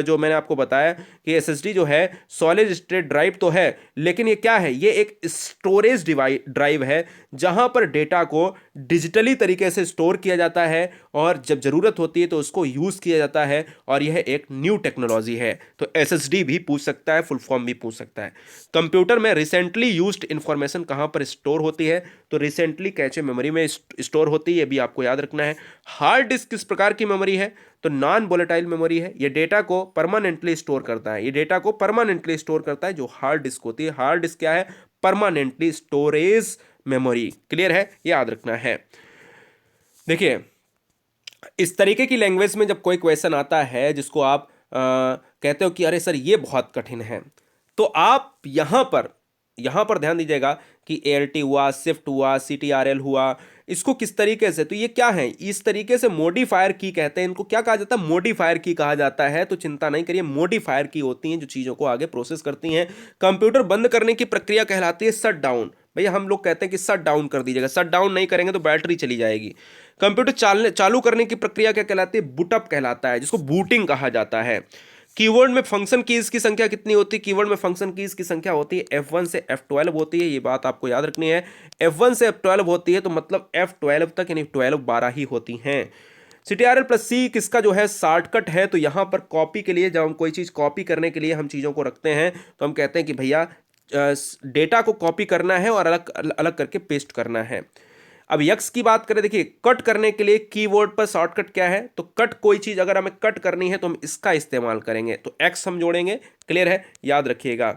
जो मैंने आपको बताया कि SSD जो है सॉलिड स्टेट ड्राइव तो है, लेकिन ये क्या है? ये एक स्टोरेज ड्राइव है जहां पर डेटा को डिजिटली तरीके से स्टोर किया जाता है, और जब जरूरत होती है तो उसको यूज किया जाता है, और यह एक न्यू टेक्नोलॉजी है। तो SSD भी पूछ सकता है, फुल फॉर्म भी पूछ सकता है। कंप्यूटर में रिसेंटली यूज्ड इंफॉर्मेशन कहां पर स्टोर होती है? तो रिसेंटली कैचे मेमोरी में स्टोर होती है, ये भी आपको याद रखना है। हार्ड डिस्क किस प्रकार की मेमोरी है? तो नॉन वोलेटाइल मेमोरी है। ये डेटा को परमानेंटली स्टोर करता है, ये डेटा को परमानेंटली स्टोर करता है, जो हार्ड डिस्क होती है। हार्ड डिस्क क्या है? Permanently storage memory. क्लियर है? याद रखना है। देखिए, इस तरीके की लैंग्वेज में जब कोई क्वेश्चन आता है जिसको आप कहते हो कि अरे सर ये बहुत कठिन है, तो आप यहां पर ध्यान दीजिएगा कि ALT हुआ, शिफ्ट हुआ, CTRL हुआ, इसको किस तरीके से, तो ये क्या है? इस तरीके से मॉडिफायर की कहते हैं इनको। क्या कहा जाता है? मॉडिफायर की कहा जाता है। तो चिंता नहीं करिए, मॉडिफायर की होती हैं जो चीज़ों को आगे प्रोसेस करती हैं। कंप्यूटर बंद करने की प्रक्रिया कहलाती है शट डाउन। भैया हम लोग कहते हैं कि शट डाउन कर दीजिएगा, शट डाउन नहीं करेंगे तो बैटरी चली जाएगी। कंप्यूटर चालू करने की प्रक्रिया क्या कहलाती है? बूटअप कहलाता है, जिसको बूटिंग कहा जाता है। कीवर्ड में फंक्शन कीज की संख्या कितनी होती है? कीवर्ड में फंक्शन कीज की संख्या होती है F1 से F12 होती है, ये बात आपको याद रखनी है। F1 से F12 होती है तो मतलब F12 तक, यानी 12 ही होती हैं। CTRL+C किसका जो है शॉर्टकट है? तो यहां पर कॉपी के लिए, जब हम कोई चीज़ कॉपी करने के लिए हम चीज़ों को रखते हैं, तो हम कहते हैं कि भैया डेटा को कॉपी करना है और अलग अलग करके पेस्ट करना है। अब यक्स की बात करें, देखिए कट करने के लिए कीबोर्ड पर शॉर्टकट क्या है? तो कट, कोई चीज अगर हमें कट करनी है तो हम इसका इस्तेमाल करेंगे, तो एक्स हम जोड़ेंगे। क्लियर है? याद रखिएगा।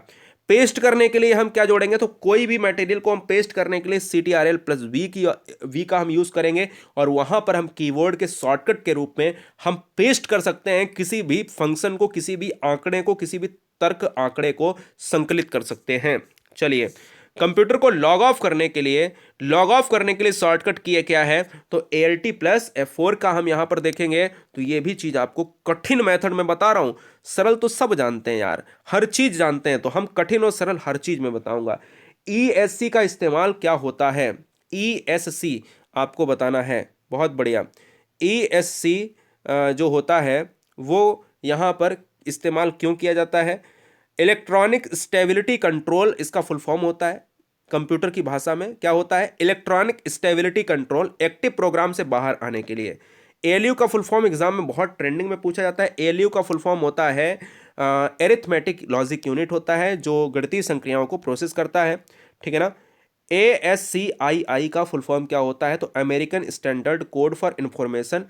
पेस्ट करने के लिए हम क्या जोड़ेंगे? तो कोई भी मटेरियल को हम पेस्ट करने के लिए CTRL+V का हम यूज करेंगे, और वहां पर हम कीबोर्ड के शॉर्टकट के रूप में हम पेस्ट कर सकते हैं किसी भी फंक्शन को, किसी भी आंकड़े को, किसी भी तर्क आंकड़े को संकलित कर सकते हैं। चलिए, कंप्यूटर को लॉग ऑफ करने के लिए शॉर्टकट किया क्या है? तो ALT+F4 का हम यहां पर देखेंगे। तो ये भी चीज आपको कठिन मेथड में बता रहा हूं, सरल तो सब जानते हैं यार, हर चीज जानते हैं, तो हम कठिन और सरल हर चीज में बताऊंगा। ESC का इस्तेमाल क्या होता है? ESC आपको बताना है। बहुत बढ़िया। ESC जो होता है वो यहां पर इस्तेमाल क्यों किया जाता है? इलेक्ट्रॉनिक स्टेबिलिटी कंट्रोल इसका फुल फॉर्म होता है। कंप्यूटर की भाषा में क्या होता है? Electronic stability control, active program से बाहर आने के लिए। ALU का फुल फॉर्म एग्जाम में बहुत ट्रेंडिंग में पूछा जाता है। ALU का फुल फॉर्म होता है एरिथमेटिक लॉजिक यूनिट होता है, जो गणितीय संक्रियाओं को प्रोसेस करता है। ठीक है ना? ASCII का फुल फॉर्म क्या होता है? तो American standard code for information,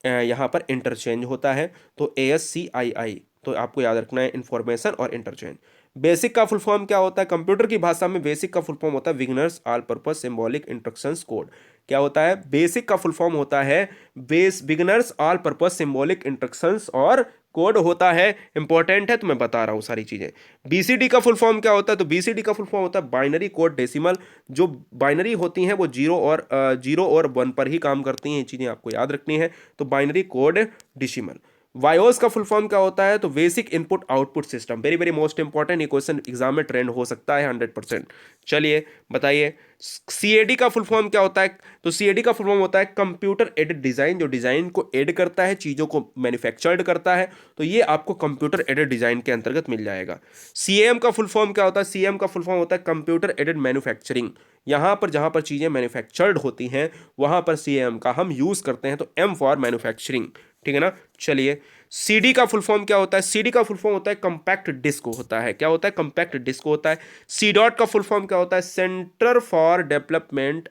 यहाँ पर इंटरचेंज होता है। तो ASCII, तो आपको याद रखना है इंफॉर्मेशन और इंटरचेंज। बेसिक का फुल फॉर्म क्या होता है? कंप्यूटर की भाषा में बेसिक का फुल फॉर्म होता है beginners all purpose symbolic instructions code. क्या होता है? बेसिक का फुल फॉर्म होता है beginners all purpose symbolic instructions और कोड होता है। इंपॉर्टेंट है तो मैं बता रहा हूं सारी चीजें। बीसीडी का फुल फॉर्म क्या होता है? तो बीसीडी का फुल फॉर्म होता है बाइनरी कोड डेसिमल। जो बाइनरी होती हैं वो जीरो और वन पर ही काम करती हैं, ये चीजें आपको याद रखनी है। तो बाइनरी कोड डेसिमल। वायोस का फुल फॉर्म क्या होता है? तो basic input output system. Very very most important, ये क्वेश्चन एग्जाम में ट्रेंड हो सकता है 100%। चलिए बताइए सीएडी का फुल फॉर्म क्या होता है? तो सीएडी का फुल फॉर्म होता है कंप्यूटर एडेड डिजाइन, जो डिजाइन को एड करता है, चीजों को मैन्युफैक्चर्ड करता है। तो ये आपको कंप्यूटर एडेड डिजाइन के अंतर्गत मिल जाएगा। सीएम का फुल फॉर्म क्या होता है? सीएम का फुल फॉर्म होता है कंप्यूटर एडेड मैन्युफैक्चरिंग। यहां पर जहां पर चीजें मैन्युफैक्चर्ड होती हैं वहां पर सीएम का हम यूज करते हैं, तो एम फॉर मैन्युफैक्चरिंग। ठीक है ना? चलिए सीडी का फुल फॉर्म क्या होता है? सीडी का फुल फॉर्म होता है कंपैक्ट डिस्क होता है। क्या होता है? कंपैक्ट डिस्क होता है। सी डॉट का फुल फॉर्म क्या होता है? Centre for development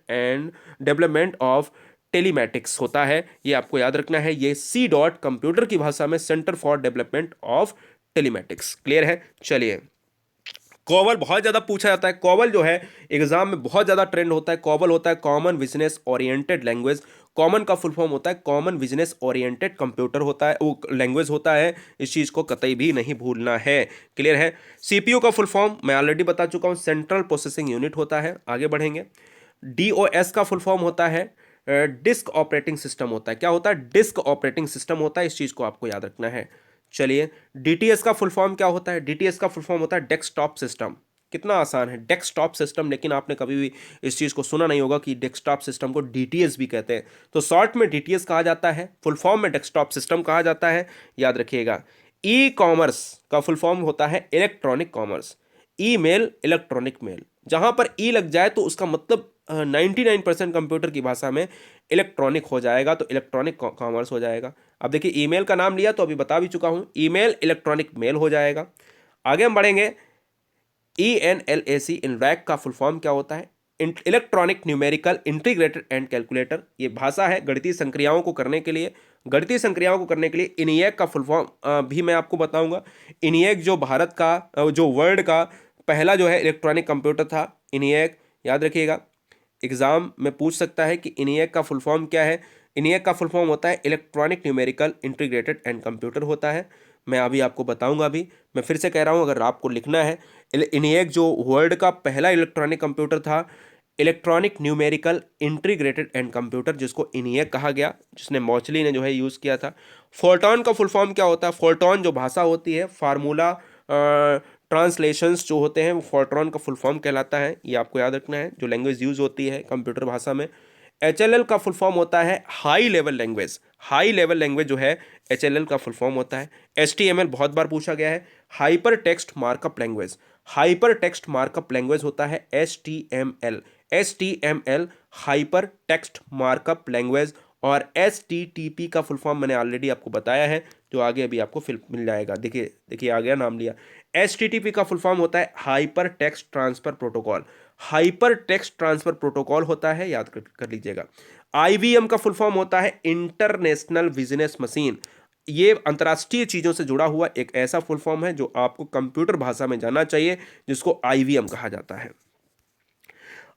of telematics होता है। ये आपको याद रखना है। ये सी डॉट कंप्यूटर की भाषा में centre for development of telematics. Clear है? चलिए कॉवल बहुत ज्यादा पूछा जाता है। कॉवल जो है एग्जाम में बहुत ज्यादा ट्रेंड होता है। कॉवल होता है common business oriented language. Common का फुल फॉर्म होता है कॉमन बिजनेस ओरिएंटेड कंप्यूटर होता है, वो लैंग्वेज होता है। इस चीज को कतई भी नहीं भूलना है। क्लियर है? सीपीयू का फुल फॉर्म मैं ऑलरेडी बता चुका हूं, सेंट्रल प्रोसेसिंग यूनिट होता है। आगे बढ़ेंगे। डीओएस का फुल फॉर्म होता है डिस्क ऑपरेटिंग सिस्टम होता है। क्या होता है? डिस्क ऑपरेटिंग सिस्टम होता है। इस चीज को आपको याद रखना है। चलिए डीटीएस का फुल फॉर्म क्या होता है? डीटीएस का फुल फॉर्म होता है डेस्कटॉप सिस्टम। कितना आसान है, डेस्कटॉप सिस्टम। लेकिन आपने कभी भी इस चीज को सुना नहीं होगा कि डेस्कटॉप सिस्टम को डीटीएस भी कहते हैं। तो शॉर्ट में डीटीएस कहा जाता है, फुल फॉर्म में डेस्कटॉप सिस्टम कहा जाता है। याद रखिएगा। ई कॉमर्स का फुल फॉर्म होता है electronic commerce. Email electronic mail. जहां पर ई लग जाए तो उसका मतलब 99% कंप्यूटर की भाषा में इलेक्ट्रॉनिक हो जाएगा, तो इलेक्ट्रॉनिक कॉमर्स हो जाएगा। अब देखिए ईमेल का नाम लिया तो अभी बता भी चुका हूं, ईमेल इलेक्ट्रॉनिक मेल हो जाएगा। आगे हम बढ़ेंगे। ENLAC इनरैक का फुल फॉर्म क्या होता है? Electronic numerical integrated and calculator. ये भाषा है गणितीय संक्रियाओं को करने के लिए। गणितीय संक्रियाओं को करने के लिए इनिएक का फुल फॉर्म भी मैं आपको बताऊंगा। इनिएक जो भारत का जो वर्ल्ड का पहला जो है इलेक्ट्रॉनिक कंप्यूटर था, इनिएक। याद रखिएगा एग्जाम में पूछ सकता है कि इनिएक का फुल फॉर्म क्या है। इनिएक का फुल फॉर्म होता है electronic numerical integrated and computer होता है। मैं अभी आपको बताऊंगा। अभी मैं फिर से कह रहा हूं, अगर आपको लिखना है, इनिएक जो वर्ल्ड का पहला इलेक्ट्रॉनिक कंप्यूटर था, electronic numerical integrated and computer, जिसको इनिएक कहा गया, जिसने मॉचली ने जो है यूज़ किया था। फोर्टॉन का फुल फॉर्म क्या होता है? फोर्टॉन जो भाषा होती है, फार्मूला ट्रांसलेशंस जो होते हैं, वो फोर्ट्रॉन का फुल फॉर्म कहलाता है। ये आपको याद रखना है, जो लैंग्वेज यूज होती है कंप्यूटर भाषा में। HLL का फुल फॉर्म होता है high level language. High level language जो है HLL का फुल फॉर्म होता है। HTML बहुत बार पूछा गया है, hyper text markup language. Hyper text markup language होता है HTML। HTML hyper text markup language. और HTTP का फुल फॉर्म मैंने ऑलरेडी आपको बताया है, जो आगे अभी आपको फिल मिल जाएगा। देखिए देखिए आ गया, नाम लिया। HTTP का फुल फॉर्म होता है hyper text transfer protocol. Hyper text transfer protocol होता है, याद कर लीजिएगा। IVM का फुल फॉर्म होता है इंटरनेशनल बिजनेस मशीन। ये अंतर्राष्ट्रीय चीजों से जुड़ा हुआ एक ऐसा फुल फॉर्म है जो आपको कंप्यूटर भाषा में जाना चाहिए, जिसको IVM कहा जाता है।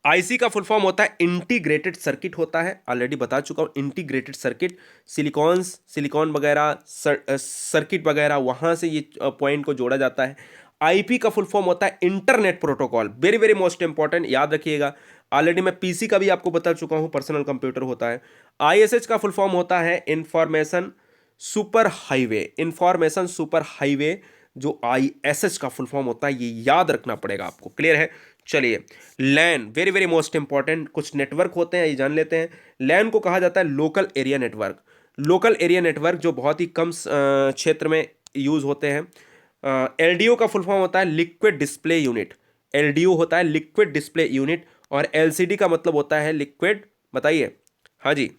आईसी का फुल फॉर्म होता है इंटीग्रेटेड सर्किट होता है, ऑलरेडी बता चुका हूं। इंटीग्रेटेड सर्किट, सिलिकॉन वगैरह सर्किट वगैरह, वहां से ये पॉइंट को जोड़ा जाता है। आईपी का फुल फॉर्म होता है internet protocol. Very very most important, याद रखिएगा। ऑलरेडी मैं पीसी का भी आपको बता चुका हूं, पर्सनल कंप्यूटर होता है। आईएसएच का फुल फॉर्म होता है information super highway. Information super highway जो आईएसएच का फुल फॉर्म होता है, ये याद रखना पड़ेगा आपको। क्लियर है? चलिए लैन, वेरी वेरी मोस्ट इंपॉर्टेंट। कुछ नेटवर्क होते हैं, ये जान लेते हैं। लैन को कहा जाता है local area network. Local area network जो बहुत ही कम क्षेत्र में यूज होते हैं। एलडीओ का फुल फॉर्म होता है लिक्विड डिस्प्ले यूनिट। एलडीओ होता है लिक्विड डिस्प्ले यूनिट। और एलसीडी का मतलब होता है लिक्विड, बताइए। हाँ जी,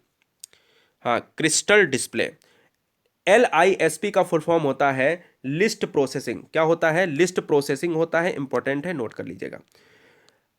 हाँ, क्रिस्टल डिस्प्ले। LISP का फुल फॉर्म होता है लिस्ट प्रोसेसिंग। क्या होता है? लिस्ट प्रोसेसिंग होता है, इंपॉर्टेंट है, नोट कर लीजिएगा।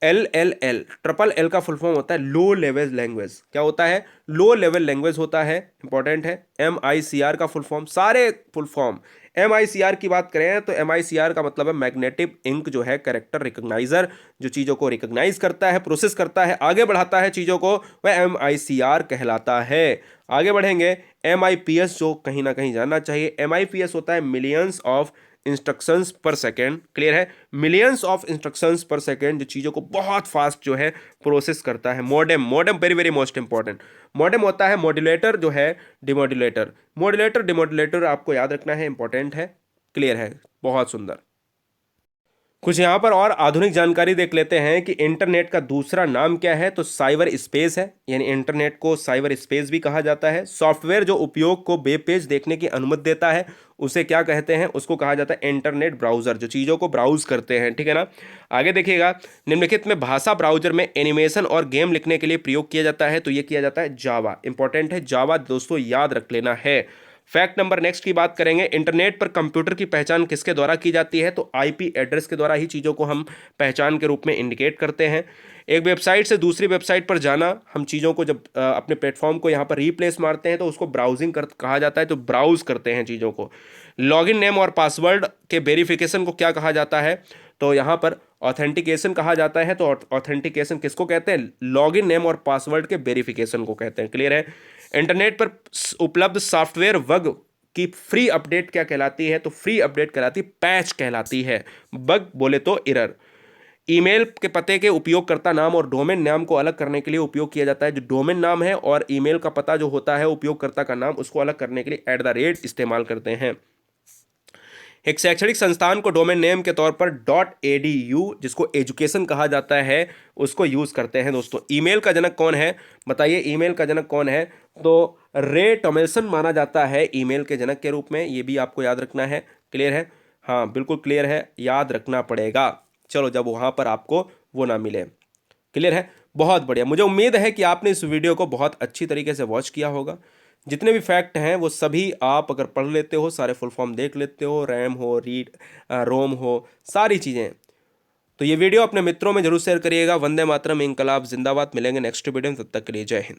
LLL, ट्रिपल एल का फुल फॉर्म होता है लो लेवल लैंग्वेज। क्या होता है? लो लेवल लैंग्वेज होता है, इंपॉर्टेंट है। MICR का फुल फॉर्म, सारे फुल फॉर्म MICR की बात करें तो MICR का मतलब है मैग्नेटिक इंक जो है कैरेक्टर रिकॉग्नाइजर, जो चीज़ों को रिकॉग्नाइज करता है, प्रोसेस करता है, आगे बढ़ाता है चीज़ों को, वह MICR कहलाता है। आगे बढ़ेंगे, MIPS जो कहीं ना कहीं जानना चाहिए। MIPS होता है मिलियंस ऑफ इंस्ट्रक्शंस पर सेकेंड, क्लियर है, मिलियंस ऑफ इंस्ट्रक्शंस पर सेकेंड, जो चीज़ों को बहुत फास्ट जो है प्रोसेस करता है। Modem, modem very very most important. Modem होता है मॉड्यूलेटर जो है डिमॉड्यूलेटर। मॉड्यूलेटर डिमॉड्यूलेटर आपको याद रखना है, इंपॉर्टेंट है, क्लियर है, बहुत सुंदर। कुछ यहाँ पर और आधुनिक जानकारी देख लेते हैं कि इंटरनेट का दूसरा नाम क्या है, तो साइबर स्पेस है, यानी इंटरनेट को साइबर स्पेस भी कहा जाता है। सॉफ्टवेयर जो उपयोग को वेब पेज देखने की अनुमति देता है उसे क्या कहते हैं, उसको कहा जाता है इंटरनेट ब्राउजर, जो चीज़ों को ब्राउज करते हैं, ठीक है ना। आगे देखिएगा, निम्नलिखित में भाषा ब्राउजर में एनिमेशन और गेम लिखने के लिए प्रयोग किया जाता है, तो ये किया जाता है जावा। इंपॉर्टेंट है जावा, दोस्तों याद रख लेना है। फैक्ट नंबर नेक्स्ट की बात करेंगे, इंटरनेट पर कंप्यूटर की पहचान किसके द्वारा की जाती है, तो आईपी एड्रेस के द्वारा ही चीज़ों को हम पहचान के रूप में इंडिकेट करते हैं। एक वेबसाइट से दूसरी वेबसाइट पर जाना, हम चीज़ों को जब अपने प्लेटफॉर्म को यहाँ पर रिप्लेस मारते हैं तो उसको ब्राउजिंग कहा जाता है, तो ब्राउज करते हैं चीज़ों को। लॉगिन नेम और पासवर्ड के वेरिफिकेशन को क्या कहा जाता है, तो यहाँ पर ऑथेंटिकेशन कहा जाता है। तो ऑथेंटिकेशन किसको कहते हैं, लॉगिन नेम और पासवर्ड के वेरिफिकेशन को कहते हैं, क्लियर है। इंटरनेट पर उपलब्ध सॉफ्टवेयर बग की फ्री अपडेट क्या कहलाती है, तो फ्री अपडेट कहलाती है पैच कहलाती है, बग बोले तो एरर। ईमेल के पते के उपयोगकर्ता नाम और डोमेन नाम को अलग करने के लिए उपयोग किया जाता है। जो डोमेन नाम है और ईमेल का पता जो होता है उपयोगकर्ता का नाम, उसको अलग करने के लिए @ इस्तेमाल करते हैं। एक शैक्षणिक संस्थान को डोमेन नेम के तौर पर .edu, जिसको एजुकेशन कहा जाता है, उसको यूज़ करते हैं। दोस्तों ईमेल का जनक कौन है, बताइए ईमेल का जनक कौन है, तो रे टॉमलिंसन माना जाता है ईमेल के जनक के रूप में, ये भी आपको याद रखना है, क्लियर है, हाँ बिल्कुल क्लियर है, याद रखना पड़ेगा। चलो जब वहाँ पर आपको वो ना मिले, क्लियर है, बहुत बढ़िया। मुझे उम्मीद है कि आपने इस वीडियो को बहुत अच्छी तरीके से वॉच किया होगा। जितने भी फैक्ट हैं वो सभी आप अगर पढ़ लेते हो, सारे फुल फॉर्म देख लेते हो, रैम हो, रोम हो, सारी चीज़ें, तो ये वीडियो अपने मित्रों में जरूर शेयर करिएगा। वंदे मातरम, इंकलाब जिंदाबाद। मिलेंगे नेक्स्ट वीडियो में, तब तक के लिए जय हिंद।